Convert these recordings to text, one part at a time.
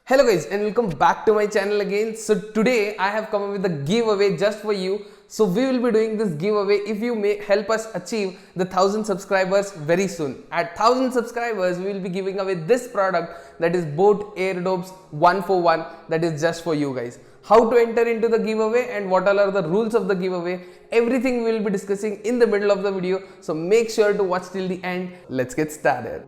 Hello guys and welcome back to my channel again. So today I have come up with a giveaway just for you. So we will be doing this giveaway if you may help us achieve the 1000 subscribers very soon. At 1000 subscribers we will be giving away this product, that is boAt Airdopes 1 for 1, that is just for you guys. How to enter into the giveaway and what all are the rules of the giveaway, everything we will be discussing in the middle of the video. So make sure to watch till the end. Let's get started.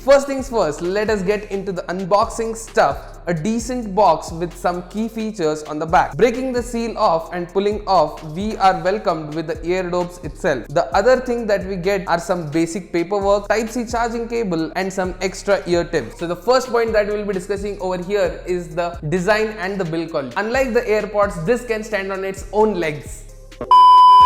First things first, let us get into the unboxing stuff. A decent box with some key features on the back. Breaking the seal off and pulling off, we are welcomed with the Airdopes itself. The other thing that we get are some basic paperwork, Type-C charging cable and some extra ear tips. So the first point that we will be discussing over here is the design and the build quality. Unlike the AirPods, this can stand on its own legs.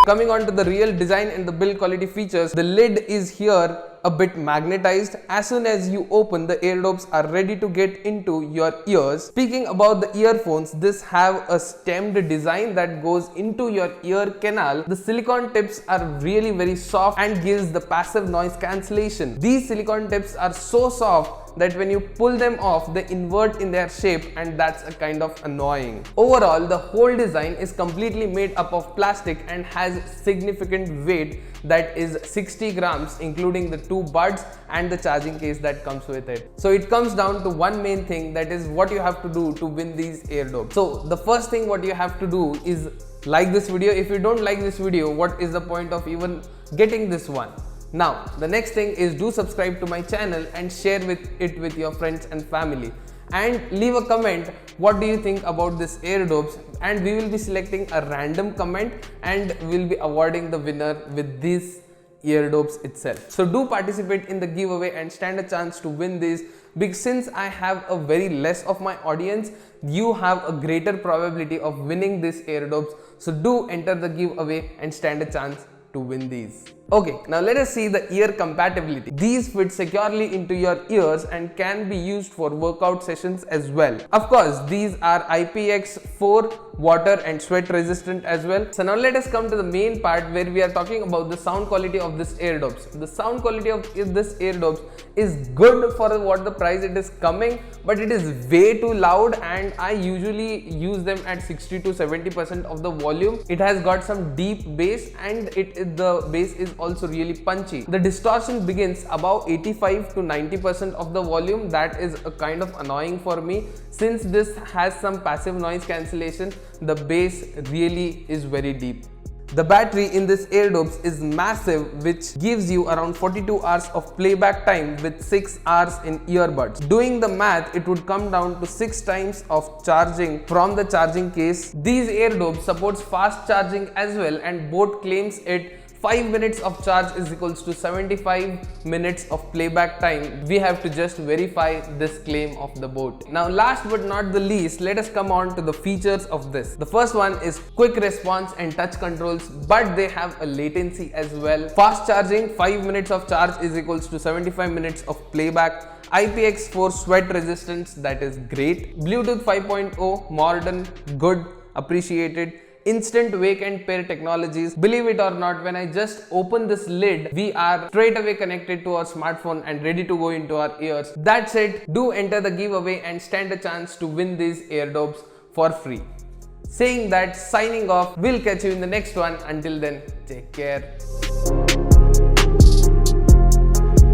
Coming on to the real design and the build quality features, the lid is here a bit magnetized. As soon as you open, the Airdopes are ready to get into your ears. Speaking about the earphones, this have a stemmed design that goes into your ear canal. The silicone tips are really very soft and gives the passive noise cancellation. These silicone tips are so soft that when you pull them off, they invert in their shape, and that's a kind of annoying. Overall, the whole design is completely made up of plastic and has significant weight, that is 60 grams, including the two buds and the charging case that comes with it. So it comes down to one main thing, that is what you have to do to win these Airdopes. So the first thing what you have to do is like this video. If you don't like this video, what is the point of even getting this one? Now, the next thing is do subscribe to my channel and share it with your friends and family. And leave a comment, what do you think about this Airdopes, and we will be selecting a random comment and we'll be awarding the winner with these Airdopes itself. So do participate in the giveaway and stand a chance to win these, because since I have a very less of my audience, you have a greater probability of winning these Airdopes. So do enter the giveaway and stand a chance to win these. Okay, now let us see the ear compatibility. These fit securely into your ears and can be used for workout sessions as well. Of course, these are IPX4 water and sweat resistant as well. So now let us come to the main part where we are talking about the sound quality of this Airdopes. The sound quality of this Airdopes is good for what the price it is coming, but it is way too loud, and I usually use them at 60 to 70% of the volume. It has got some deep bass and the bass is also really punchy. The distortion begins above 85 to 90% of the volume. That is a kind of annoying for me. Since this has some passive noise cancellation, the bass really is very deep. The battery in this Airdopes is massive, which gives you around 42 hours of playback time with 6 hours in earbuds. Doing the math, it would come down to 6 times of charging from the charging case. These Airdopes supports fast charging as well, and boAt claims it 5 minutes of charge is equals to 75 minutes of playback time. We have to just verify this claim of the boAt. Now last but not the least, let us come on to the features of this. The first one is quick response and touch controls, but they have a latency as well. Fast charging, 5 minutes of charge is equals to 75 minutes of playback. IPX4 sweat resistance, that is great. Bluetooth 5.0, modern, good, appreciated. Instant wake and pair technologies. Believe it or not, when I just open this lid, we are straight away connected to our smartphone and ready to go into our ears. That's it. Do enter the giveaway and stand a chance to win these Airdopes for free. Saying that, signing off. We'll catch you in the next one. Until then, take care.